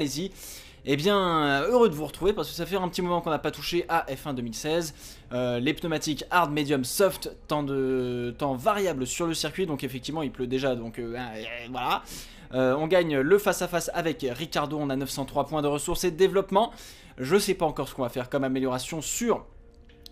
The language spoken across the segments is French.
Allez-y. Eh bien, heureux de vous retrouver parce que ça fait un petit moment qu'on n'a pas touché à F1 2016. Les pneumatiques hard, medium, soft, temps variable sur le circuit. Donc effectivement, il pleut déjà, donc voilà. On gagne le face-à-face avec Ricardo. On a 903 points de ressources et de développement. Je sais pas encore ce qu'on va faire comme amélioration sur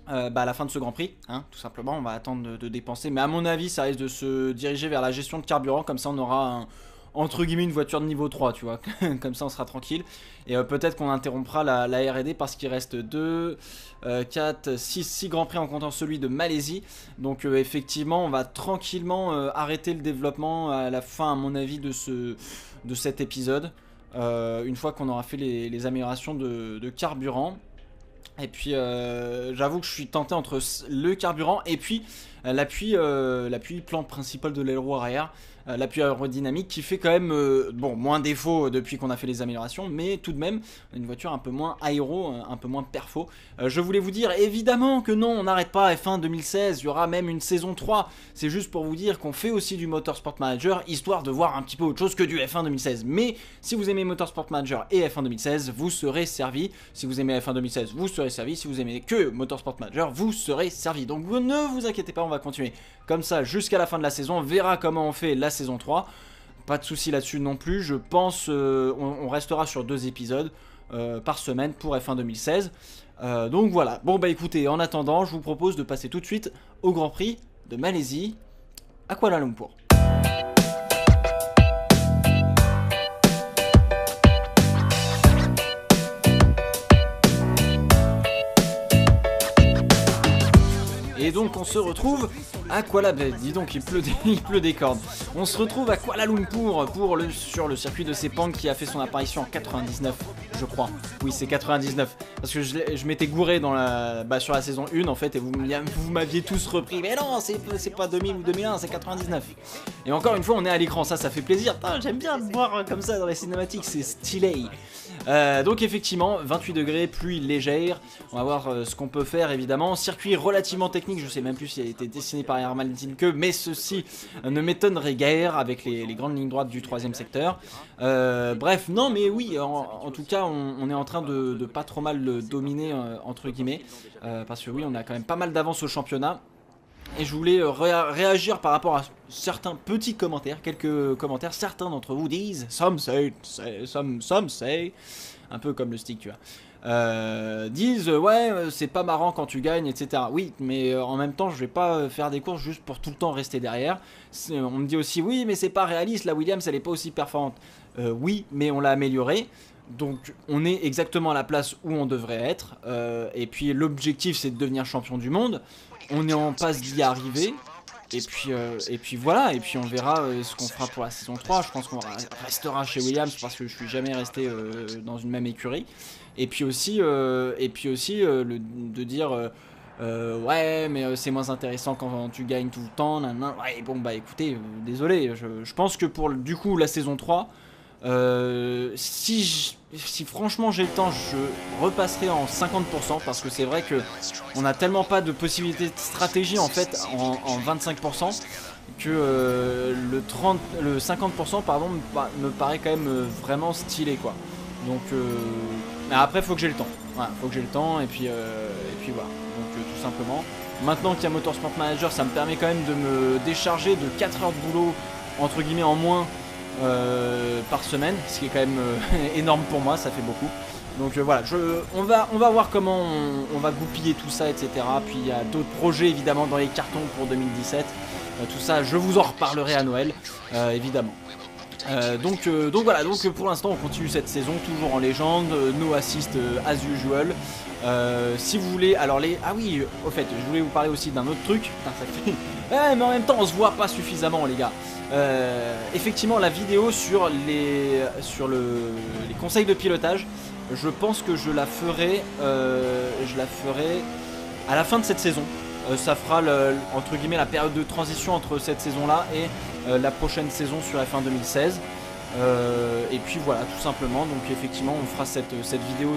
à la fin de ce Grand Prix, hein, tout simplement. On va attendre de dépenser. Mais à mon avis, ça risque de se diriger vers la gestion de carburant. Comme ça, on aura entre guillemets une voiture de niveau 3, tu vois. Comme ça on sera tranquille. Et peut-être qu'on interrompra la R&D parce qu'il reste 2, 4, 6 grands prix en comptant celui de Malaisie. Donc effectivement on va tranquillement arrêter le développement à la fin à mon avis de cet épisode. Une fois qu'on aura fait les améliorations de carburant. Et puis j'avoue que je suis tenté entre le carburant et puis l'appui plan principal de l'aileron arrière, l'appui aérodynamique qui fait quand même bon, moins défaut depuis qu'on a fait les améliorations, mais tout de même une voiture un peu moins aéro, un peu moins perfo. Je voulais vous dire évidemment que non, on n'arrête pas F1 2016, il y aura même une saison 3. C'est juste pour vous dire qu'on fait aussi du Motorsport Manager, histoire de voir un petit peu autre chose que du F1 2016. Mais si vous aimez Motorsport Manager et F1 2016, vous serez servi. Si vous aimez F1 2016, vous serez servi. Si vous aimez que Motorsport Manager, vous serez servi. Donc vous ne vous inquiétez pas, on va continuer comme ça jusqu'à la fin de la saison. On verra comment on fait la saison 3. Pas de souci là-dessus non plus. Je pense on restera sur 2 épisodes par semaine pour F1 2016. Donc voilà. Bon bah écoutez, en attendant, je vous propose de passer tout de suite au Grand Prix de Malaisie à Kuala Lumpur. Et donc on se retrouve à Kuala Lumpur. Dis donc, il pleut des cordes. On se retrouve à Kuala Lumpur sur le circuit de Sepang qui a fait son apparition en 99, je crois. Oui, c'est 99. Parce que je m'étais gouré sur la saison 1 en fait, et vous m'aviez tous repris. Mais non, c'est pas 2000 ou 2001, c'est 99. Et encore une fois, on est à l'écran, ça fait plaisir. J'aime bien voir comme ça dans les cinématiques, c'est stylé. Donc effectivement 28 degrés, pluie légère. On va voir ce qu'on peut faire évidemment. Circuit relativement technique, je sais même plus s'il a été dessiné par Herman Tilke, mais ceci ne m'étonnerait guère avec les grandes lignes droites du 3ème secteur. Bref, non mais oui, en tout cas on est en train de pas trop mal le dominer entre guillemets, parce que oui, on a quand même pas mal d'avance au championnat. Et je voulais réagir par rapport à certains petits commentaires, quelques commentaires. Certains d'entre vous disent some say, un peu comme le stick, tu vois. Disent ouais, c'est pas marrant quand tu gagnes, etc. Oui, mais en même temps, je vais pas faire des courses juste pour tout le temps rester derrière. On me dit aussi oui, mais c'est pas réaliste, la Williams elle est pas aussi performante. Oui, mais on l'a améliorée. Donc on est exactement à la place où on devrait être. Et puis l'objectif c'est de devenir champion du monde. On est en passe d'y arriver. Et puis voilà. Et puis on verra ce qu'on fera pour la saison 3. Je pense qu'on restera chez Williams parce que je suis jamais resté dans une même écurie. Et puis aussi, de dire ouais, mais c'est moins intéressant quand tu gagnes tout le temps. Ouais, bon bah écoutez, désolé. Je pense que pour du coup la saison 3, si franchement j'ai le temps, je repasserai en 50% parce que c'est vrai que on a tellement pas de possibilités de stratégie en fait en 25% que le 50% pardon me paraît quand même vraiment stylé quoi. Donc après faut que j'ai le temps. Voilà, faut que j'ai le temps et puis voilà. Donc tout simplement. Maintenant qu'il y a Motorsport Manager, ça me permet quand même de me décharger de 4 heures de boulot entre guillemets en moins par semaine, ce qui est quand même énorme pour moi, ça fait beaucoup. Donc voilà, on va voir comment on va goupiller tout ça, etc. Puis il y a d'autres projets évidemment dans les cartons pour 2017. Tout ça, je vous en reparlerai à Noël, évidemment. Donc voilà, donc pour l'instant on continue cette saison toujours en légende, no assist as usual. Si vous voulez, alors ah oui, au fait, je voulais vous parler aussi d'un autre truc. Putain, ça fait... Ouais, mais en même temps on se voit pas suffisamment les gars. Effectivement la vidéo sur les conseils de pilotage, je pense que je la ferai à la fin de cette saison. Ça fera entre guillemets la période de transition entre cette saison là et la prochaine saison sur F1 2016. Et puis voilà, tout simplement. Donc effectivement on fera cette vidéo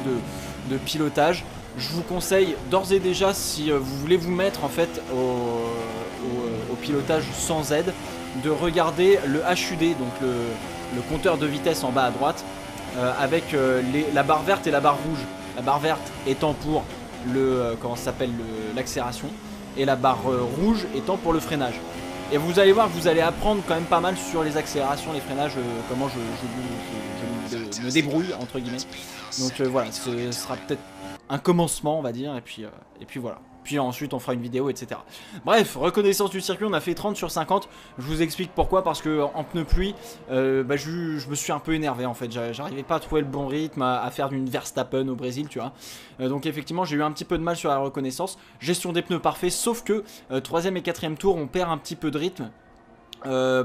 de pilotage. Je vous conseille d'ores et déjà, si vous voulez vous mettre en fait au pilotage sans aide, de regarder le HUD, donc le compteur de vitesse en bas à droite. avec la barre verte et la barre rouge. La barre verte étant pour le comment ça s'appelle, l'accélération, et la barre rouge étant pour le freinage. Et vous allez voir que vous allez apprendre quand même pas mal sur les accélérations, les freinages, comment je me débrouille entre guillemets. Donc voilà, ce sera peut-être un commencement on va dire, et puis voilà. Puis ensuite on fera une vidéo, etc. Bref, reconnaissance du circuit, on a fait 30 sur 50. Je vous explique pourquoi, parce que en pneu pluie, je me suis un peu énervé en fait. J'arrivais pas à trouver le bon rythme, à faire d'une Verstappen au Brésil, tu vois. Donc effectivement j'ai eu un petit peu de mal sur la reconnaissance. Gestion des pneus parfait, sauf que 3ème et 4ème tour on perd un petit peu de rythme.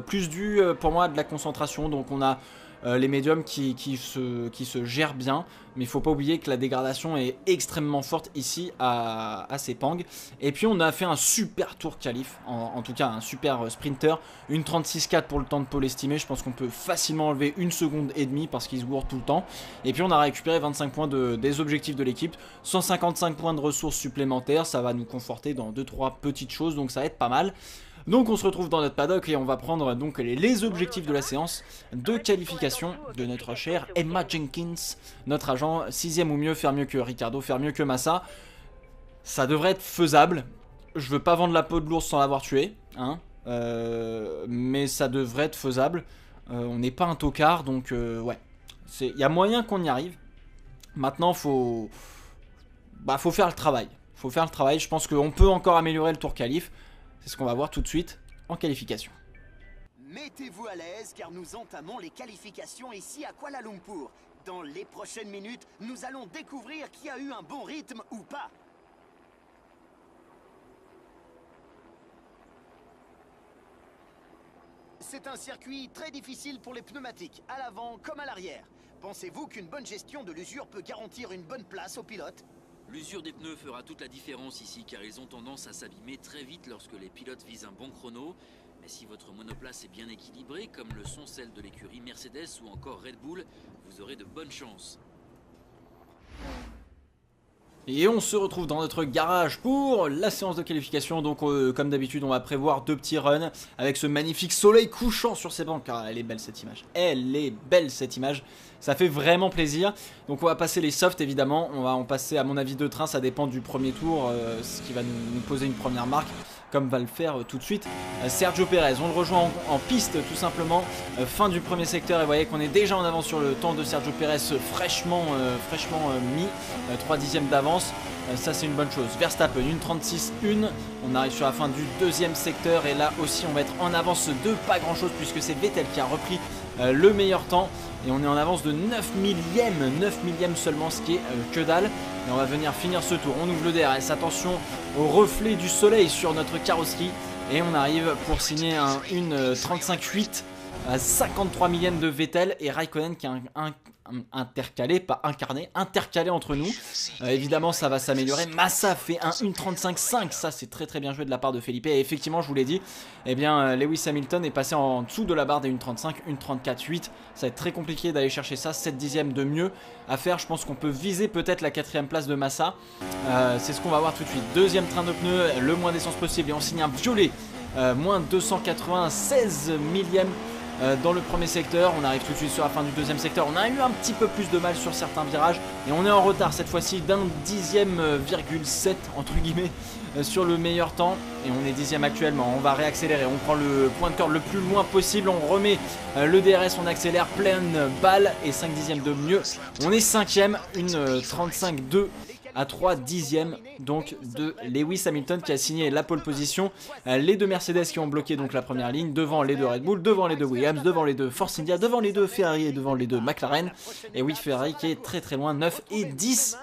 Plus dû pour moi de la concentration, donc on a les médiums qui se gèrent bien, mais il faut pas oublier que la dégradation est extrêmement forte ici à Sepang. Et puis on a fait un super tour qualif, en tout cas un super sprinter, une 36.4 pour le temps de pole estimé. Je pense qu'on peut facilement enlever 1 seconde et demie parce qu'il se gourde tout le temps. Et puis on a récupéré 25 points des objectifs de l'équipe, 155 points de ressources supplémentaires, ça va nous conforter dans 2-3 petites choses, donc ça va être pas mal. Donc on se retrouve dans notre paddock et on va prendre donc les objectifs de la séance de qualification de notre cher Emma Jenkins, notre agent. 6ème ou mieux, faire mieux que Ricciardo, faire mieux que Massa. Ça devrait être faisable. Je veux pas vendre la peau de l'ours sans l'avoir tué, hein, mais ça devrait être faisable. On n'est pas un tocard, donc ouais, il y a moyen qu'on y arrive. Maintenant faut faire le travail. Faut faire le travail. Je pense qu'on peut encore améliorer le tour qualif. C'est ce qu'on va voir tout de suite en qualification. Mettez-vous à l'aise car nous entamons les qualifications ici à Kuala Lumpur. Dans les prochaines minutes, nous allons découvrir qui a eu un bon rythme ou pas. C'est un circuit très difficile pour les pneumatiques, à l'avant comme à l'arrière. Pensez-vous qu'une bonne gestion de l'usure peut garantir une bonne place aux pilotes ? L'usure des pneus fera toute la différence ici car ils ont tendance à s'abîmer très vite lorsque les pilotes visent un bon chrono. Mais si votre monoplace est bien équilibrée, comme le sont celles de l'écurie Mercedes ou encore Red Bull, vous aurez de bonnes chances. Et on se retrouve dans notre garage pour la séance de qualification. Donc comme d'habitude on va prévoir 2 petits runs avec ce magnifique soleil couchant sur ces bancs. Car elle est belle cette image, elle est belle cette image. Ça fait vraiment plaisir. Donc on va passer les softs évidemment. On va en passer à mon avis 2 trains. Ça dépend du premier tour, ce qui va nous poser une première marque, comme va le faire tout de suite Sergio Pérez. On le rejoint en piste tout simplement, fin du premier secteur, et vous voyez qu'on est déjà en avance sur le temps de Sergio Pérez, fraîchement mis, 3 dixièmes d'avance. Ça c'est une bonne chose. Verstappen, une 36-1, on arrive sur la fin du 2e secteur et là aussi on va être en avance de pas grand chose puisque c'est Vettel qui a repris le meilleur temps. Et on est en avance de 9 millièmes seulement, ce qui est que dalle. Et on va venir finir ce tour. On ouvre le DRS, attention au reflet du soleil sur notre carrosserie. Et on arrive pour signer une 35.8 à 53 millièmes de Vettel et Raikkonen qui est intercalé, pas incarné, intercalé entre nous. Évidemment ça va s'améliorer. Massa fait un 1.35.5, ça c'est très très bien joué de la part de Felipe. Et effectivement je vous l'ai dit, eh bien Lewis Hamilton est passé en dessous de la barre des 1.35, 1.34.8. Ça va être très compliqué d'aller chercher ça, 7 dixièmes de mieux à faire. Je pense qu'on peut viser peut-être la 4ème place de Massa. C'est ce qu'on va voir tout de suite. 2e train de pneus, le moins d'essence possible et on signe un violet, moins 296 millièmes. Dans le premier secteur, on arrive tout de suite sur la fin du 2e secteur. On a eu un petit peu plus de mal sur certains virages et on est en retard cette fois-ci d'un 10,7 entre guillemets sur le meilleur temps. Et on est 10e actuellement. On va réaccélérer, on prend le pointeur le plus loin possible, on remet le DRS, on accélère pleine balle et 5 dixièmes de mieux. On est 5e, une 35.2 à 3 dixièmes donc de Lewis Hamilton qui a signé la pole position. Les 2 Mercedes qui ont bloqué donc la première ligne, devant les 2 Red Bull, devant les 2 Williams, devant les 2 Force India, devant les 2 Ferrari et devant les 2 McLaren. Et oui, Ferrari qui est très très loin, 9 et 10.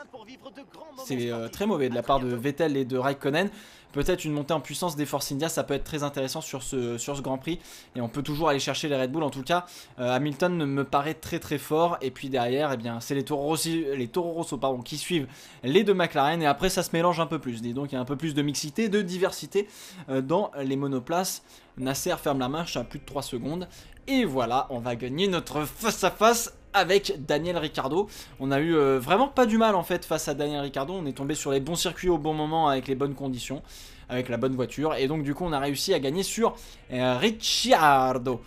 C'est très mauvais de la part de Vettel et de Raikkonen. Peut-être une montée en puissance des Force India, ça peut être très intéressant sur ce Grand Prix. Et on peut toujours aller chercher les Red Bull. En tout cas, Hamilton me paraît très très fort. Et puis derrière, eh bien, c'est les Toro Rosso qui suivent les 2 McLaren. Et après, ça se mélange un peu plus. Dis donc, il y a un peu plus de mixité, de diversité dans les monoplaces. Nasser ferme la marche à plus de 3 secondes. Et voilà, on va gagner notre face-à-face avec Daniel Ricciardo. On a eu vraiment pas du mal en fait face à Daniel Ricciardo. On est tombé sur les bons circuits au bon moment avec les bonnes conditions, avec la bonne voiture. Et donc du coup on a réussi à gagner sur Ricciardo.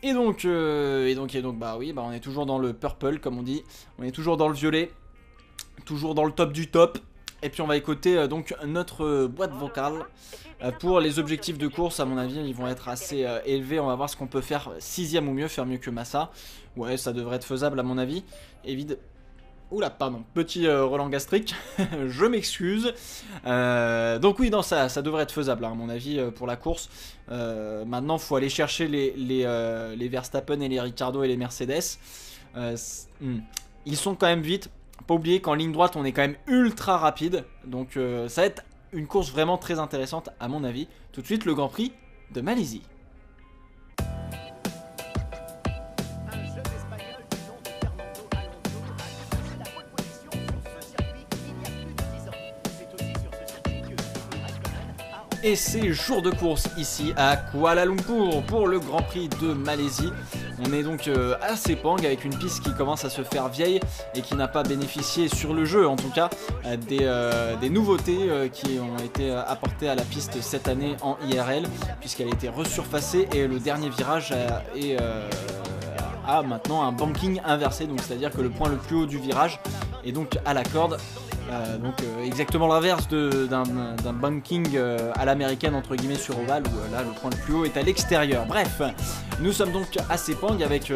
Et donc bah oui, bah on est toujours dans le purple comme on dit, on est toujours dans le violet, toujours dans le top du top. Et puis on va écouter donc notre boîte vocale. Pour les objectifs de course, à mon avis, ils vont être assez élevés. On va voir ce qu'on peut faire 6ème ou mieux, faire mieux que Massa. Ouais, ça devrait être faisable à mon avis. Oula, pardon, petit Roland gastrique, je m'excuse. Donc oui, non, ça devrait être faisable, hein, à mon avis, pour la course. Maintenant, il faut aller chercher les Verstappen et les Ricciardo et les Mercedes. Ils sont quand même vite. Pas oublier qu'en ligne droite, on est quand même ultra rapide. Donc ça va être une course vraiment très intéressante, à mon avis. Tout de suite, le Grand Prix de Malaisie. Et c'est jour de course ici à Kuala Lumpur pour le Grand Prix de Malaisie. On est donc à Sepang avec une piste qui commence à se faire vieille et qui n'a pas bénéficié sur le jeu en tout cas des nouveautés qui ont été apportées à la piste cette année en IRL puisqu'elle a été resurfacée et le dernier virage a maintenant un banking inversé, donc c'est à dire que le point le plus haut du virage est donc à la corde. Exactement l'inverse d'un banking à l'américaine entre guillemets sur ovale où là le point le plus haut est à l'extérieur. Bref, nous sommes donc à Sepang avec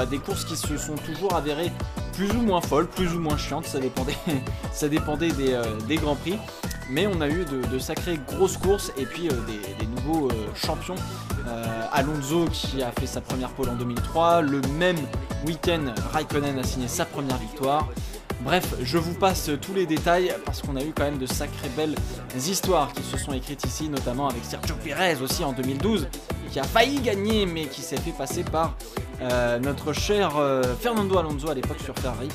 des courses qui se sont toujours avérées plus ou moins folles, plus ou moins chiantes, ça dépendait des grands prix. Mais on a eu de sacrées grosses courses et puis des nouveaux champions. Alonso qui a fait sa première pole en 2003, le même week-end Raikkonen a signé sa première victoire. Bref, je vous passe tous les détails parce qu'on a eu quand même de sacrées belles histoires qui se sont écrites ici, notamment avec Sergio Pérez aussi en 2012, qui a failli gagner mais qui s'est fait passer par notre cher Fernando Alonso à l'époque sur Ferrari.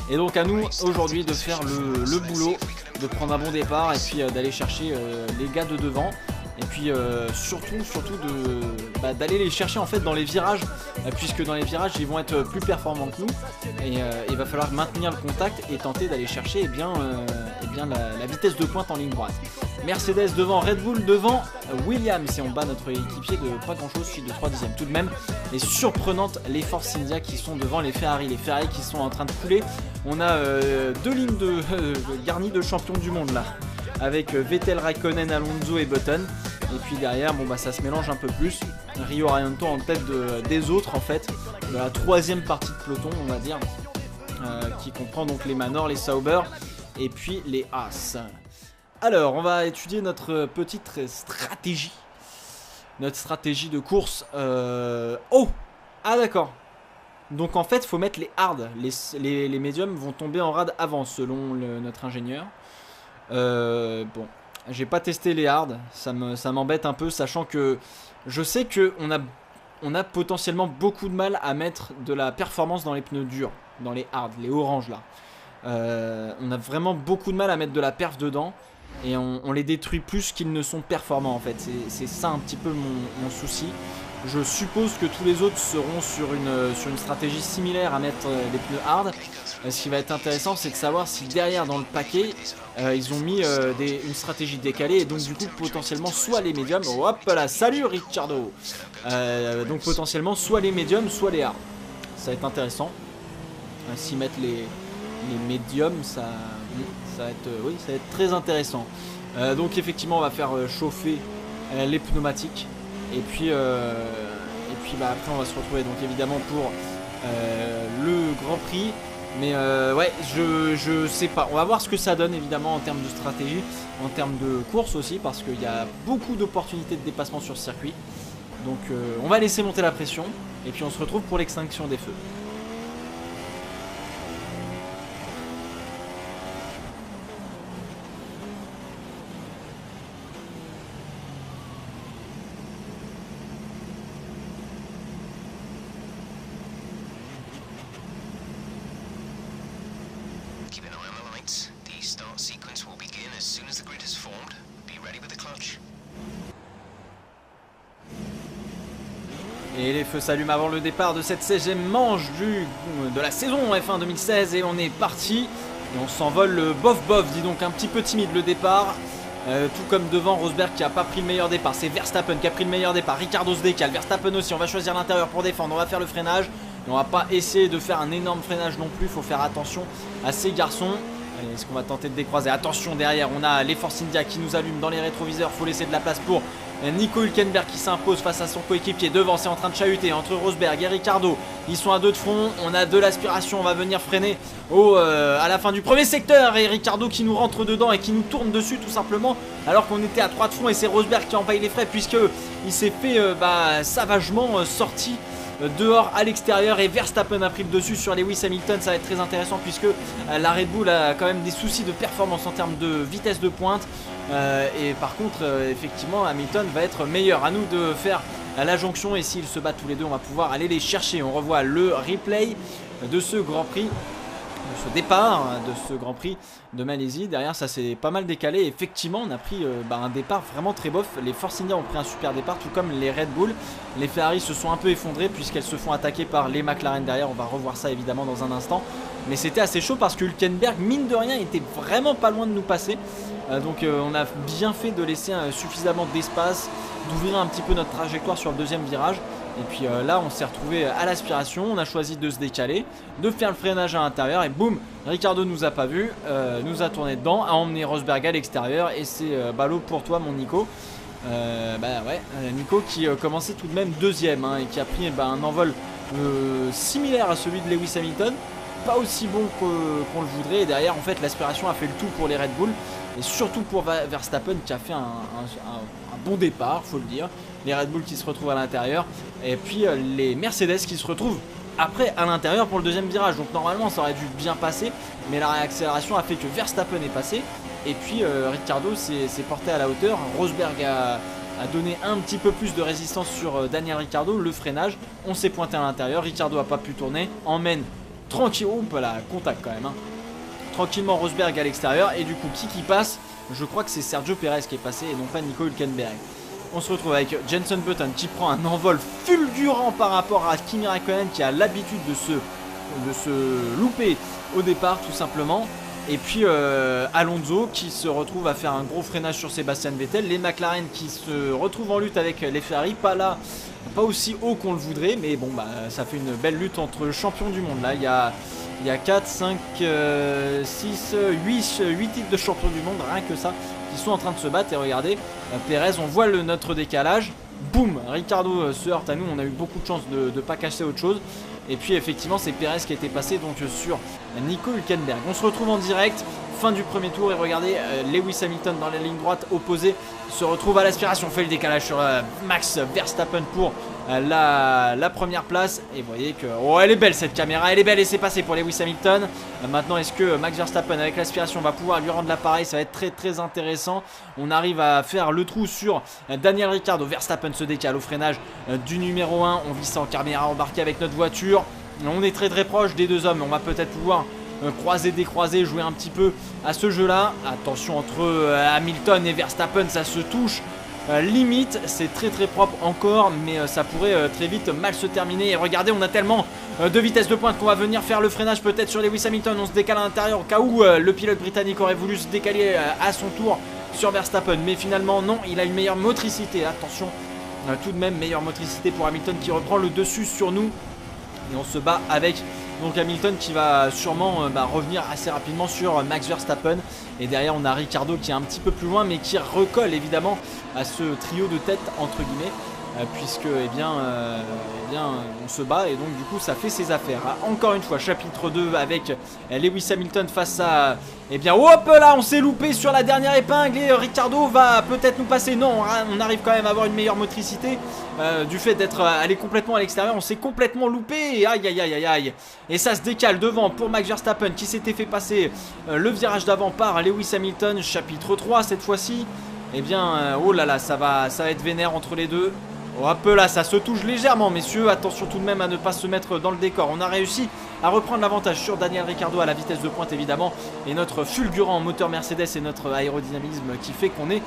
Et donc à nous aujourd'hui de faire le boulot, de prendre un bon départ et puis d'aller chercher les gars de devant. Et puis surtout d'aller les chercher en fait dans les virages, puisque dans les virages ils vont être plus performants que nous et il va falloir maintenir le contact et tenter d'aller chercher la vitesse de pointe en ligne droite. Mercedes devant, Red Bull devant, Williams, et on bat notre équipier de pas grand chose, suite de 3 dixièmes tout de même. Et surprenante les Force India qui sont devant les Ferrari qui sont en train de couler. On a 2 lignes garnies de champions du monde là, avec Vettel, Raikkonen, Alonso et Button. Et puis derrière, ça se mélange un peu plus. Rio Haryanto en tête des autres en fait, de la 3ème partie de peloton on va dire, qui comprend donc les Manor, les Sauber et puis les Haas. Alors on va étudier notre petite stratégie. Notre stratégie de course. Oh! Ah d'accord. Donc en fait il faut mettre les hard. Les médiums vont tomber en rade avant selon notre ingénieur. Bon, j'ai pas testé les hard, ça m'embête un peu, sachant que je sais que on a potentiellement beaucoup de mal à mettre de la performance dans les pneus durs, dans les hard, les oranges là. On a vraiment beaucoup de mal à mettre de la perf dedans et on les détruit plus qu'ils ne sont performants en fait. C'est ça un petit peu mon souci. Je suppose que tous les autres seront sur une stratégie similaire à mettre les pneus hard. Ce qui va être intéressant, c'est de savoir si derrière dans le paquet ils ont mis une stratégie décalée et donc du coup potentiellement soit les médiums. Hop là, salut Ricciardo. Donc potentiellement soit les médiums, soit les hard. Ça va être intéressant. S'ils mettent les médiums, ça va être très intéressant. Donc effectivement on va faire chauffer les pneumatiques. Et puis après on va se retrouver donc évidemment pour le Grand Prix. Mais ouais, je sais pas. On va voir ce que ça donne évidemment en termes de stratégie, en termes de course aussi, parce qu'il y a beaucoup d'opportunités de dépassement sur ce circuit. Donc on va laisser monter la pression et puis on se retrouve pour l'extinction des feux. Et les feux s'allument avant le départ de cette 16e manche de la saison F1 2016 et on est parti. Et on s'envole bof, dis donc un petit peu timide le départ. tout comme devant Rosberg qui a pas pris le meilleur départ. C'est Verstappen qui a pris le meilleur départ. Ricciardo se décale, Verstappen aussi. On va choisir l'intérieur pour défendre, on va faire le freinage. Et on va pas essayer de faire un énorme freinage non plus, il faut faire attention à ces garçons. Allez, est-ce qu'on va tenter de décroiser? Attention, derrière on a les Force India qui nous allument dans les rétroviseurs. Faut laisser de la place pour Nico Hülkenberg qui s'impose face à son coéquipier. Devant, c'est en train de chahuter entre Rosberg et Ricciardo. Ils sont à 2 de front, on a de l'aspiration, on va venir freiner à la fin du premier secteur. Et Ricciardo qui nous rentre dedans et qui nous tourne dessus tout simplement. Alors qu'on était à 3 de front et c'est Rosberg qui envahit les frais puisque il s'est fait savagement sorti dehors à l'extérieur et Verstappen a pris le dessus sur Lewis Hamilton. Ça va être très intéressant puisque la Red Bull a quand même des soucis de performance en termes de vitesse de pointe et par contre effectivement Hamilton va être meilleur. À nous de faire la jonction et s'ils se battent tous les deux on va pouvoir aller les chercher. On revoit le replay de ce Grand Prix, de ce départ de ce Grand Prix de Malaisie. Derrière ça s'est pas mal décalé. Effectivement on a pris un départ vraiment très bof. Les Force India ont pris un super départ tout comme les Red Bull. Les Ferrari se sont un peu effondrés puisqu'elles se font attaquer par les McLaren derrière. On va revoir ça évidemment dans un instant. Mais c'était assez chaud parce que Hülkenberg mine de rien était vraiment pas loin de nous passer. Donc on a bien fait de laisser suffisamment d'espace, d'ouvrir un petit peu notre trajectoire sur le deuxième virage. Et puis là on s'est retrouvé à l'aspiration, on a choisi de se décaler, de faire le freinage à l'intérieur et boum, Ricciardo nous a pas vu, nous a tourné dedans, a emmené Rosberg à l'extérieur et c'est ballot pour toi mon Nico. Nico qui commençait tout de même deuxième et qui a pris un envol similaire à celui de Lewis Hamilton. Pas aussi bon qu'on le voudrait et derrière en fait l'aspiration a fait le tout pour les Red Bull et surtout pour Verstappen qui a fait un bon départ, faut le dire. Les Red Bull qui se retrouvent à l'intérieur et puis les Mercedes qui se retrouvent après à l'intérieur pour le deuxième virage. Donc normalement ça aurait dû bien passer mais la réaccélération a fait que Verstappen est passé et puis Ricciardo s'est porté à la hauteur. Rosberg a donné un petit peu plus de résistance sur Daniel Ricciardo, le freinage, on s'est pointé à l'intérieur, Ricciardo a pas pu tourner, emmène tranquille, contact quand même tranquillement Rosberg à l'extérieur et du coup qui passe? Je crois que c'est Sergio Perez qui est passé et non pas Nico Hülkenberg. On se retrouve avec Jenson Button qui prend un envol fulgurant par rapport à Kimi Räikkönen qui a l'habitude de se louper au départ tout simplement. Et puis Alonso qui se retrouve à faire un gros freinage sur Sébastien Vettel. Les McLaren qui se retrouvent en lutte avec les Ferrari, pas aussi haut qu'on le voudrait, mais bon ça fait une belle lutte entre champions du monde. Là il y a 4, 5, 6, 8 titres de champion du monde, rien que ça, qui sont en train de se battre. Et regardez, Perez, on voit notre décalage, boum, Ricciardo se heurte à nous, on a eu beaucoup de chance de ne pas casser autre chose. Et puis effectivement c'est Perez qui était passé donc sur Nico Hülkenberg. On se retrouve en direct, fin du premier tour et regardez Lewis Hamilton dans la ligne droite opposée se retrouve à l'aspiration, fait le décalage sur Max Verstappen pour la première place. Et vous voyez que elle est belle cette caméra, elle est belle et c'est passé pour Lewis Hamilton. Maintenant est-ce que Max Verstappen avec l'aspiration va pouvoir lui rendre l'appareil? Ça va être très très intéressant. On arrive à faire le trou sur Daniel Ricciardo. Verstappen se décale au freinage du numéro 1. On vit ça en caméra embarquée avec notre voiture. On est très très proche des deux hommes. On va peut-être pouvoir croiser, décroiser, jouer un petit peu à ce jeu là. Attention entre Hamilton et Verstappen, ça se touche limite, c'est très très propre encore, mais ça pourrait très vite mal se terminer. Et regardez, on a tellement de vitesse de pointe qu'on va venir faire le freinage peut-être sur Lewis Hamilton. On se décale à l'intérieur au cas où le pilote britannique aurait voulu se décaler à son tour sur Verstappen, mais finalement non, il a une meilleure motricité. Attention, tout de même meilleure motricité pour Hamilton qui reprend le dessus sur nous. Et on se bat avec donc Hamilton qui va sûrement revenir assez rapidement sur Max Verstappen. Et derrière on a Ricciardo qui est un petit peu plus loin mais qui recolle évidemment à ce trio de tête entre guillemets. Puisque on se bat et donc du coup ça fait ses affaires. Encore une fois chapitre 2 avec Lewis Hamilton face à hop là on s'est loupé sur la dernière épingle et Ricciardo va peut-être nous passer. Non, on arrive quand même à avoir une meilleure motricité du fait d'être allé complètement à l'extérieur. On s'est complètement loupé et aïe aïe aïe aïe. Et ça se décale devant pour Max Verstappen qui s'était fait passer le virage d'avant par Lewis Hamilton. Chapitre 3 cette fois-ci. Oh là là, ça va être vénère entre les deux. Hop là, ça se touche légèrement messieurs, attention tout de même à ne pas se mettre dans le décor. On a réussi à reprendre l'avantage sur Daniel Ricciardo à la vitesse de pointe évidemment. Et notre fulgurant moteur Mercedes et notre aérodynamisme qui fait qu'on est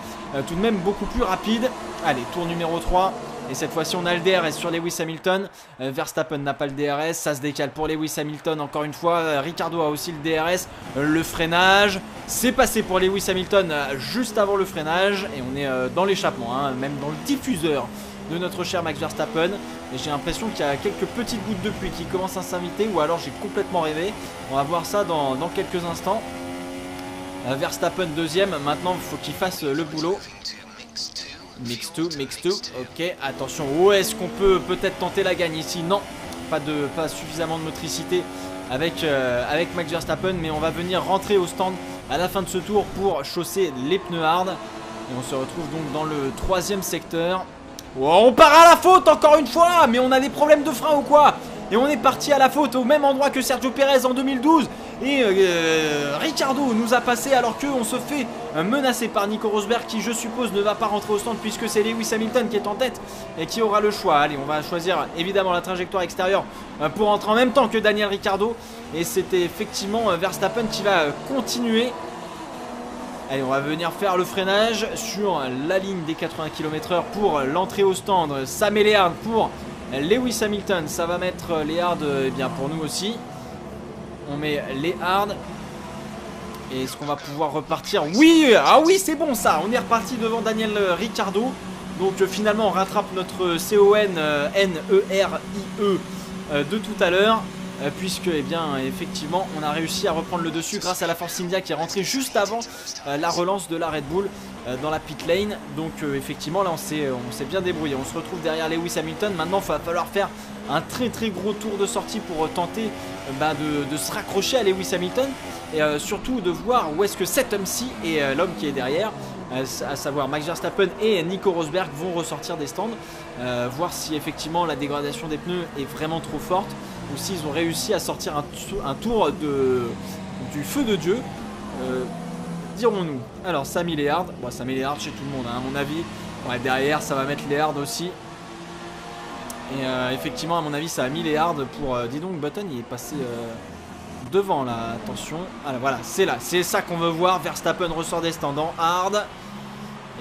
tout de même beaucoup plus rapide. Allez, tour numéro 3, Et cette fois-ci on a le DRS sur Lewis Hamilton. Verstappen n'a pas le DRS, ça se décale pour Lewis Hamilton encore une fois. Ricciardo a aussi le DRS. Le freinage, c'est passé pour Lewis Hamilton juste avant le freinage. Et on est dans l'échappement, hein, même dans le diffuseur de notre cher Max Verstappen. Et j'ai l'impression qu'il y a quelques petites gouttes de pluie qui commencent à s'inviter, ou alors j'ai complètement rêvé. On va voir ça dans quelques instants. Verstappen deuxième, maintenant il faut qu'il fasse le boulot. Mix 2, ok, attention, où est-ce qu'on peut peut-être tenter la gagne ici? Non, pas suffisamment de motricité avec Max Verstappen, mais on va venir rentrer au stand à la fin de ce tour pour chausser les pneus hard. Et on se retrouve donc dans le 3e secteur. Oh, on part à la faute encore une fois, mais on a des problèmes de frein ou quoi? Et on est parti à la faute au même endroit que Sergio Pérez en 2012. Et Ricciardo nous a passé alors qu'on se fait menacer par Nico Rosberg, qui je suppose ne va pas rentrer au stand puisque c'est Lewis Hamilton qui est en tête et qui aura le choix. Allez, on va choisir évidemment la trajectoire extérieure pour rentrer en même temps que Daniel Ricciardo. Et c'était effectivement Verstappen qui va continuer. Allez, on va venir faire le freinage sur la ligne des 80 km/h pour l'entrée au stand. Ça met les hards pour Lewis Hamilton. Ça va mettre les hards bien pour nous aussi. On met les hards. Et est-ce qu'on va pouvoir repartir? Oui, ah oui, c'est bon ça. On est reparti devant Daniel Ricciardo. Donc finalement on rattrape notre CON-NERIE de tout à l'heure. Puisque eh bien effectivement on a réussi à reprendre le dessus grâce à la Force India qui est rentrée juste avant la relance de la Red Bull dans la pit lane. Donc effectivement là on s'est bien débrouillé. On se retrouve derrière Lewis Hamilton. Maintenant il va falloir faire un très gros tour de sortie pour tenter de se raccrocher à Lewis Hamilton. Et surtout de voir où est-ce que cet homme-ci et l'homme qui est derrière, à savoir Max Verstappen et Nico Rosberg, vont ressortir des stands. Voir si effectivement la dégradation des pneus est vraiment trop forte, ou s'ils ont réussi à sortir un tour du feu de Dieu, dirons-nous. Alors ça a mis les hards, bon, ça met les hards chez tout le monde hein, à mon avis. Ouais, derrière ça va mettre les hards aussi. Et effectivement à mon avis ça a mis les hards pour... dis donc Button il est passé devant là, attention. Alors voilà, c'est là, c'est ça qu'on veut voir. Verstappen ressort des stands en hard.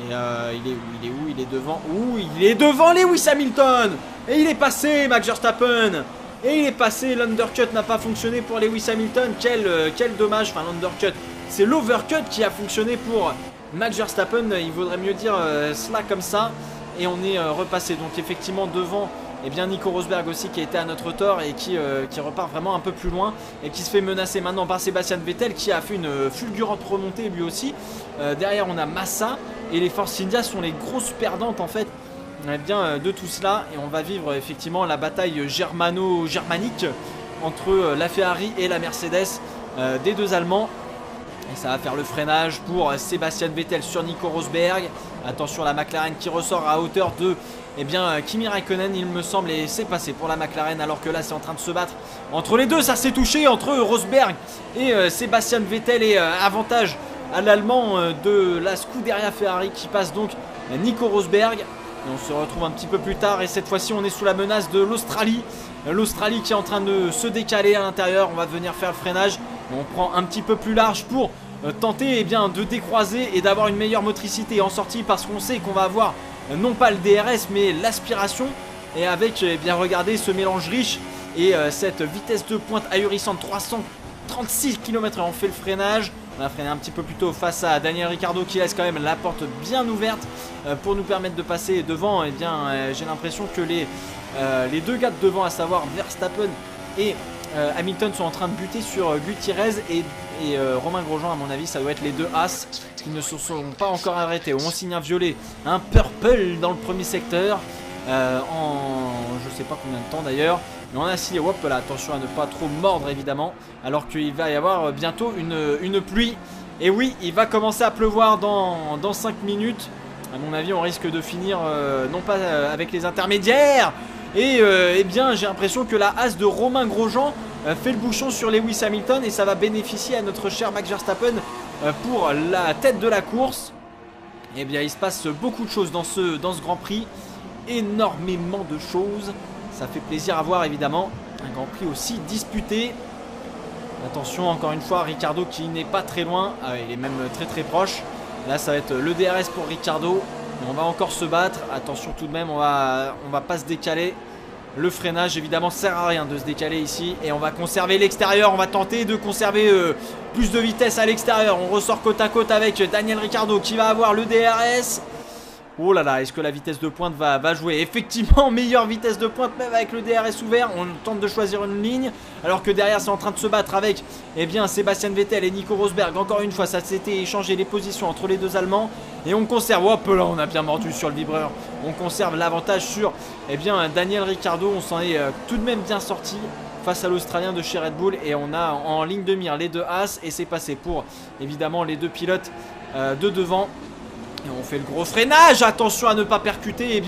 Et il est où? Il est devant. Ouh, il est devant Lewis Hamilton. Et il est passé Max Verstappen. Et il est passé, l'undercut n'a pas fonctionné pour Lewis Hamilton. Quel dommage, enfin l'undercut, c'est l'overcut qui a fonctionné pour Max Verstappen. Il vaudrait mieux dire cela comme ça. Et on est repassé, donc effectivement devant eh bien Nico Rosberg aussi qui était à notre tort et qui repart vraiment un peu plus loin et qui se fait menacer maintenant par Sébastien Vettel qui a fait une fulgurante remontée lui aussi. Derrière on a Massa et les Force India sont les grosses perdantes en fait eh bien, de tout cela, et on va vivre effectivement la bataille germano-germanique entre la Ferrari et la Mercedes des deux Allemands. Et ça va faire le freinage pour Sébastien Vettel sur Nico Rosberg. Attention à la McLaren qui ressort à hauteur de eh bien, Kimi Raikkonen il me semble, et c'est passé pour la McLaren alors que là c'est en train de se battre entre les deux. Ça s'est touché entre Rosberg et Sébastien Vettel, et avantage à l'Allemand de la Scuderia Ferrari qui passe donc Nico Rosberg. Et on se retrouve un petit peu plus tard et cette fois-ci on est sous la menace de l'Australie. L'Australie qui est en train de se décaler à l'intérieur. On va venir faire le freinage et on prend un petit peu plus large pour tenter eh bien, de décroiser et d'avoir une meilleure motricité en sortie, parce qu'on sait qu'on va avoir non pas le DRS mais l'aspiration. Et avec eh bien, regardez ce mélange riche et cette vitesse de pointe ahurissante, 336 km/h. On fait le freinage. On a freiné un petit peu plus tôt face à Daniel Ricciardo qui laisse quand même la porte bien ouverte pour nous permettre de passer devant. Et bien j'ai l'impression que les deux gars de devant, à savoir Verstappen et Hamilton, sont en train de buter sur Gutiérrez et Romain Grosjean. À mon avis ça doit être les deux As qui ne se sont pas encore arrêtés. On signe un violet, un purple dans le premier secteur en je sais pas combien de temps d'ailleurs. Mais on a signé, hop là, attention à ne pas trop mordre évidemment, alors qu'il va y avoir bientôt une pluie. Et oui, il va commencer à pleuvoir dans 5 minutes. À mon avis on risque de finir non pas avec les intermédiaires. Et eh bien j'ai l'impression que la As de Romain Grosjean fait le bouchon sur Lewis Hamilton, et ça va bénéficier à notre cher Max Verstappen pour la tête de la course. Et bien il se passe beaucoup de choses dans ce Grand Prix, énormément de choses. Ça fait plaisir à voir évidemment, un Grand Prix aussi disputé. Attention encore une fois, Ricciardo qui n'est pas très loin, il est même très proche. Là ça va être le DRS pour Ricciardo. Et on va encore se battre. Attention tout de même, on va pas se décaler. Le freinage évidemment sert à rien de se décaler ici. Et on va conserver l'extérieur. On va tenter de conserver plus de vitesse à l'extérieur. On ressort côte à côte avec Daniel Ricciardo qui va avoir le DRS. Oh là là, est-ce que la vitesse de pointe va jouer? Effectivement, meilleure vitesse de pointe même avec le DRS ouvert. On tente de choisir une ligne alors que derrière c'est en train de se battre avec Sébastien Vettel et Nico Rosberg. Encore une fois, ça s'était échangé les positions entre les deux Allemands. Et on conserve, hop là, on a bien mordu sur le vibreur. On conserve l'avantage sur Daniel Ricciardo. On s'en est tout de même bien sorti face à l'Australien de chez Red Bull. Et on a en ligne de mire les deux As. Et c'est passé pour évidemment les deux pilotes de devant. Et on fait le gros freinage, attention à ne pas percuter.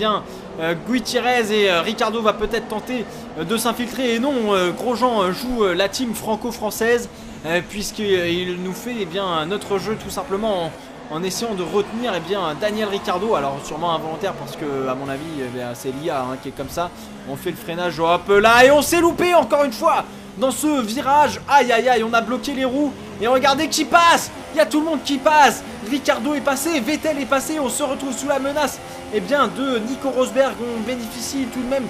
Gutiérrez et Ricciardo va peut-être tenter de s'infiltrer. Et non, Grosjean joue la team franco-française puisqu'il nous fait notre jeu tout simplement en essayant de retenir Daniel Ricciardo. Alors sûrement involontaire parce que à mon avis c'est l'IA qui est comme ça. On fait le freinage, hop là, et on s'est loupé encore une fois dans ce virage. Aïe aïe aïe, on a bloqué les roues. Et regardez qui passe. Il y a tout le monde qui passe. Ricciardo est passé, Vettel est passé. On se retrouve sous la menace de Nico Rosberg. On bénéficie tout de même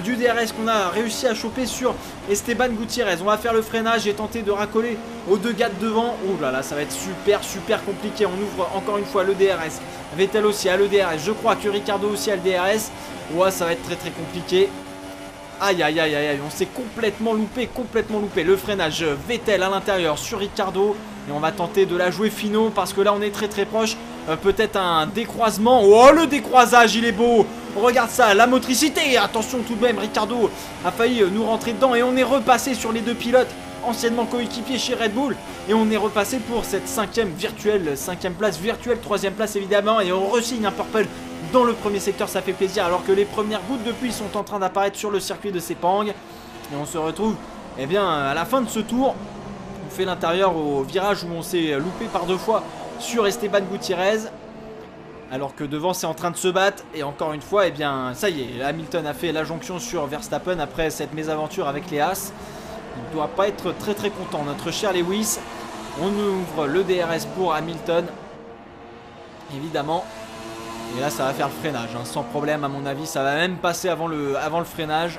du DRS qu'on a réussi à choper sur Esteban Gutiérrez. On va faire le freinage et tenter de racoler aux deux gars de devant. Oh là là, ça va être super compliqué. On ouvre encore une fois le DRS. Vettel aussi a le DRS. Je crois que Ricciardo aussi a le DRS. Ouais, ça va être très compliqué. Aïe aïe aïe aïe, on s'est complètement loupé. Le freinage Vettel à l'intérieur sur Ricciardo. Et on va tenter de la jouer finaux parce que là on est très proche. Peut-être un décroisement. Oh, le décroisage, il est beau. Regarde ça, la motricité. Attention tout de même, Ricciardo a failli nous rentrer dedans. Et on est repassé sur les deux pilotes anciennement coéquipiers chez Red Bull. Et on est repassé pour cette cinquième place virtuelle, troisième place évidemment. Et on re-signe un purple dans le premier secteur, ça fait plaisir. Alors que les premières gouttes de pluie sont en train d'apparaître sur le circuit de Sepang. Et on se retrouve à la fin de ce tour. On fait l'intérieur au virage où on s'est loupé par deux fois sur Esteban Gutiérrez. Alors que devant c'est en train de se battre. Et encore une fois, ça y est, Hamilton a fait la jonction sur Verstappen après cette mésaventure avec les As. Il ne doit pas être très content, notre cher Lewis. On ouvre le DRS pour Hamilton, évidemment. Et là ça va faire le freinage sans problème à mon avis. Ça va même passer avant le freinage.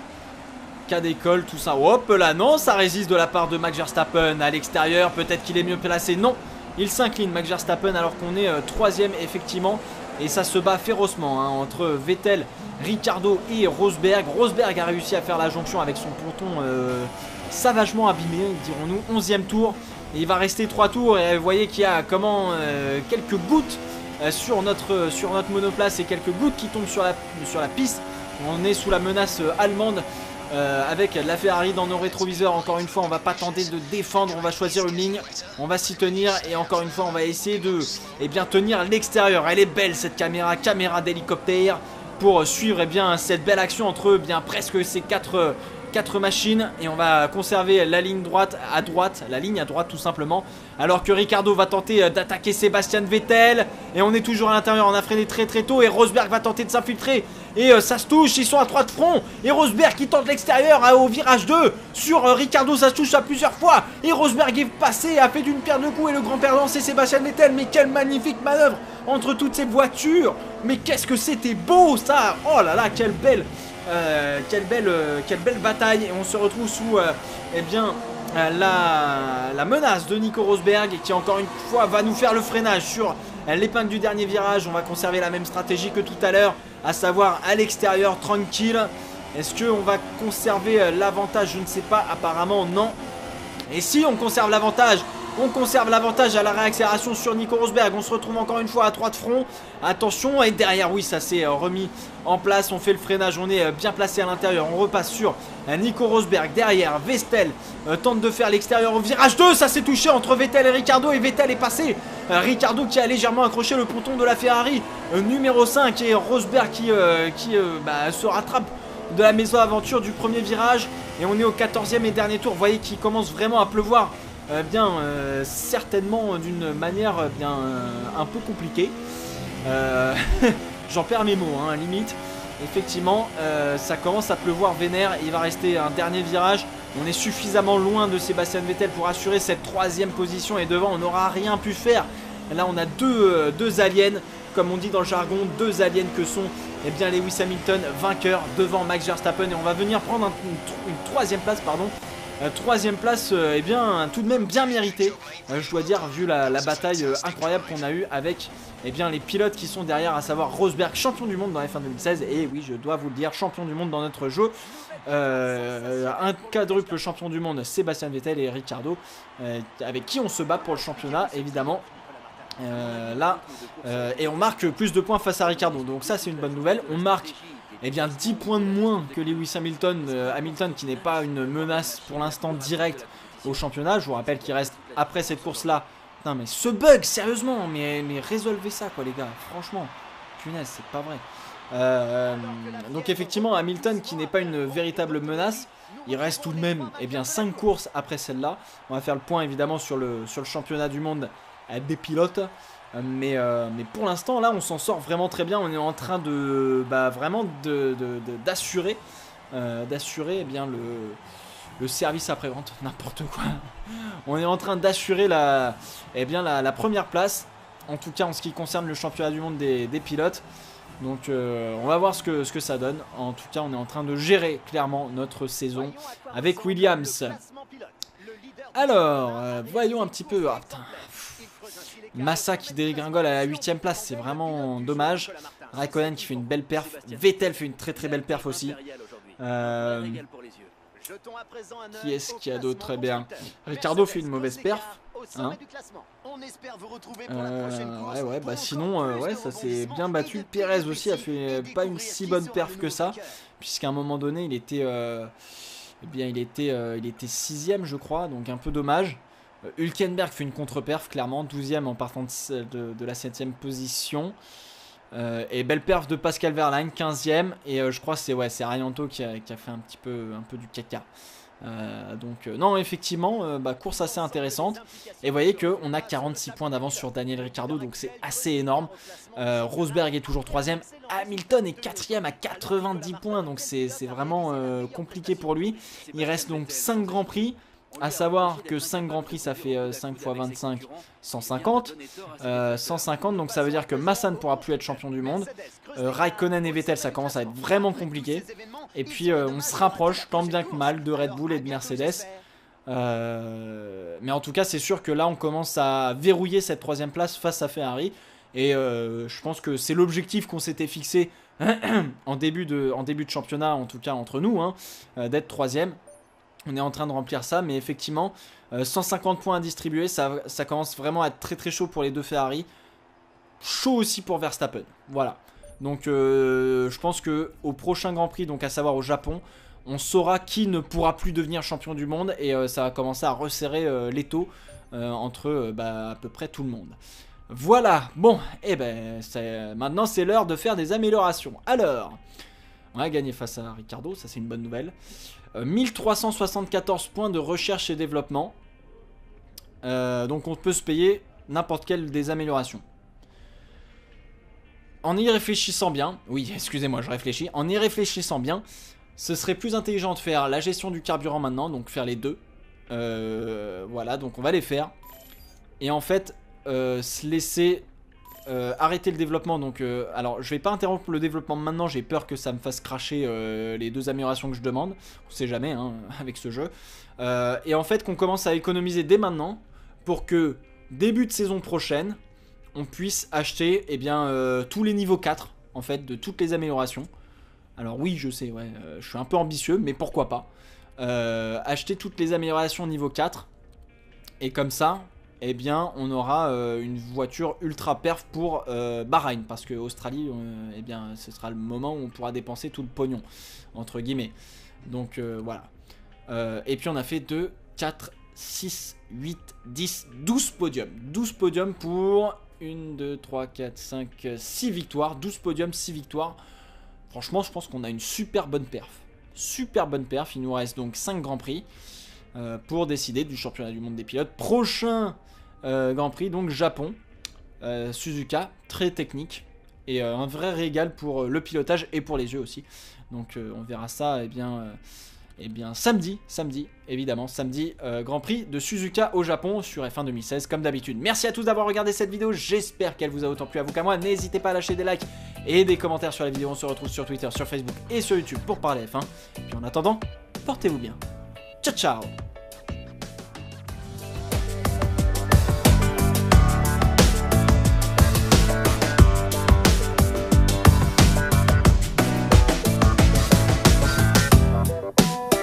Cas d'école, tout ça. Hop là, non, ça résiste de la part de Max Verstappen à l'extérieur. Peut-être qu'il est mieux placé. Non, il s'incline Max Verstappen alors qu'on est troisième effectivement. Et ça se bat férocement entre Vettel, Ricciardo et Rosberg. Rosberg a réussi à faire la jonction avec son ponton savagement abîmé, dirons-nous. 11e tour. Et il va rester 3 tours. Et vous voyez qu'il y a quelques gouttes sur notre monoplace et quelques gouttes qui tombent sur la piste. On est sous la menace allemande avec la Ferrari dans nos rétroviseurs. Encore une fois, on va pas tenter de défendre, on va choisir une ligne, on va s'y tenir. Et encore une fois, on va essayer de tenir l'extérieur. Elle est belle cette caméra d'hélicoptère pour suivre cette belle action entre presque ces quatre machines. Et on va conserver la ligne à droite tout simplement. Alors que Ricciardo va tenter d'attaquer Sébastien Vettel. Et on est toujours à l'intérieur, on a freiné très tôt. Et Rosberg va tenter de s'infiltrer. Et ça se touche, ils sont à 3 de front. Et Rosberg qui tente l'extérieur au virage 2 sur Ricciardo, ça se touche à plusieurs fois. Et Rosberg est passé, a fait d'une pierre deux coups. Et le grand perdant c'est Sébastien Vettel. Mais quelle magnifique manœuvre entre toutes ces voitures. Mais qu'est-ce que c'était beau ça. Oh là là, quelle belle bataille. Et on se retrouve sous la menace de Nico Rosberg qui encore une fois va nous faire le freinage sur l'épingle du dernier virage. On va conserver la même stratégie que tout à l'heure, à savoir à l'extérieur tranquille. Est-ce qu'on va conserver l'avantage? Je ne sais pas, apparemment non. Et si on conserve l'avantage, à la réaccélération sur Nico Rosberg. On se retrouve encore une fois à 3 de front. Attention, et derrière, oui, ça s'est remis en place. On fait le freinage, on est bien placé à l'intérieur. On repasse sur Nico Rosberg. Derrière, Vettel tente de faire l'extérieur au virage 2. Ça s'est touché entre Vettel et Ricciardo. Et Vettel est passé. Ricciardo qui a légèrement accroché le ponton de la Ferrari numéro 5. Et Rosberg qui se rattrape de la mésaventure du premier virage. Et on est au 14e et dernier tour. Vous voyez qu'il commence vraiment à pleuvoir. Certainement d'une manière un peu compliquée. J'en perds mes mots, limite. Effectivement, ça commence à pleuvoir vénère. Il va rester un dernier virage. On est suffisamment loin de Sébastien Vettel pour assurer cette 3e position. Et devant, on n'aura rien pu faire. Là, on a deux aliens. comme on dit dans le jargon, 2 aliens que sont eh bien, Lewis Hamilton, vainqueur devant Max Verstappen. Et on va venir prendre une 3e place, pardon. 3e place, eh bien, tout de même bien méritée, je dois dire, vu la bataille incroyable qu'on a eue avec eh bien, les pilotes qui sont derrière, à savoir Rosberg, champion du monde dans F1 2016, et oui, je dois vous le dire, champion du monde dans notre jeu, un quadruple champion du monde, Sébastien Vettel et Ricciardo, avec qui on se bat pour le championnat, évidemment. Et on marque plus de points face à Ricciardo, donc ça c'est une bonne nouvelle. On marque eh bien 10 points de moins que Lewis Hamilton, Hamilton qui n'est pas une menace pour l'instant directe au championnat. Je vous rappelle qu'il reste après cette course là. Putain mais ce bug sérieusement, mais résolvez ça quoi les gars, franchement, punaise c'est pas vrai. Donc effectivement Hamilton qui n'est pas une véritable menace, il reste tout de même eh bien 5 courses après celle-là. On va faire le point évidemment sur le championnat du monde des pilotes. Mais pour l'instant là on s'en sort vraiment très bien. On est en train de vraiment d'assurer eh bien le service après-vente, n'importe quoi. On est en train d'assurer la première place, en tout cas en ce qui concerne le championnat du monde des pilotes. Donc on va voir ce que ça donne. En tout cas on est en train de gérer clairement notre saison avec Williams. Alors voyons un petit peu. Ah, putain. Massa qui dégringole à la 8e place, c'est vraiment dommage. Raikkonen qui fait une belle perf. Vettel fait une très belle perf aussi. Qui est-ce qu'il y a d'autre très bien? Ricciardo fait une mauvaise perf. Hein. Ouais, bah sinon, ouais, ça s'est bien battu. Perez aussi a fait pas une si bonne perf que ça, puisqu'à un moment donné, il était 6ème, je crois, donc un peu dommage. Hülkenberg fait une contre-perf, clairement, 12ème en partant de la 7ème position. Et belle perf de Pascal Wehrlein, 15ème. Et je crois que c'est Arianto qui a fait un peu du caca. Non, effectivement, course assez intéressante. Et vous voyez qu'on a 46 points d'avance sur Daniel Ricciardo, donc c'est assez énorme. Rosberg est toujours 3ème. Hamilton est 4ème à 90 points, donc c'est vraiment compliqué pour lui. Il reste donc 5 Grands Prix. A savoir que 5 Grands Prix ça fait 5 x 25, 150. 150, donc ça veut dire que Massa ne pourra plus être champion du monde. Raikkonen et Vettel ça commence à être vraiment compliqué. Et puis on se rapproche tant bien que mal de Red Bull et de Mercedes. Mais en tout cas c'est sûr que là on commence à verrouiller cette 3ème place face à Ferrari. Et je pense que c'est l'objectif qu'on s'était fixé en début de championnat, en tout cas entre nous, hein, d'être 3ème. On est en train de remplir ça, mais effectivement, 150 points à distribuer, ça commence vraiment à être très chaud pour les deux Ferrari. Chaud aussi pour Verstappen, voilà. Donc je pense qu'au prochain Grand Prix, donc à savoir au Japon, on saura qui ne pourra plus devenir champion du monde. Et ça va commencer à resserrer l'étau entre à peu près tout le monde. Voilà, bon, et maintenant c'est l'heure de faire des améliorations. Alors, on a gagné face à Ricciardo, ça c'est une bonne nouvelle. 1374 points de recherche et développement. Donc on peut se payer n'importe quelle des améliorations. En y réfléchissant bien, oui excusez-moi je réfléchis, en y réfléchissant bien, ce serait plus intelligent de faire la gestion du carburant maintenant, donc faire les deux. Voilà, donc on va les faire. Et en fait, se laisser arrêter le développement. Donc alors je vais pas interrompre le développement maintenant, j'ai peur que ça me fasse cracher les deux améliorations que je demande, on sait jamais hein, avec ce jeu. Et en fait qu'on commence à économiser dès maintenant pour que début de saison prochaine on puisse acheter tous les niveaux 4 en fait de toutes les améliorations. Alors oui je sais, ouais, je suis un peu ambitieux mais pourquoi pas acheter toutes les améliorations niveau 4 et comme ça on aura une voiture ultra perf pour Bahreïn, parce que Australie, ce sera le moment où on pourra dépenser tout le pognon, entre guillemets. Donc voilà. Et puis on a fait 2, 4, 6, 8, 10, 12 podiums. 12 podiums pour 1, 2, 3, 4, 5, 6 victoires. 12 podiums, 6 victoires. Franchement, je pense qu'on a une super bonne perf. Super bonne perf. Il nous reste donc 5 Grands Prix pour décider du championnat du monde des pilotes. Prochain Grand Prix, donc Japon, Suzuka, très technique et un vrai régal pour le pilotage et pour les yeux aussi. Donc on verra ça eh bien samedi, évidemment, samedi, Grand Prix de Suzuka au Japon sur F1 2016 comme d'habitude. Merci à tous d'avoir regardé cette vidéo, j'espère qu'elle vous a autant plu à vous qu'à moi. N'hésitez pas à lâcher des likes et des commentaires sur la vidéo, on se retrouve sur Twitter, sur Facebook et sur YouTube pour parler F1. Et puis en attendant, portez-vous bien. Ciao ciao.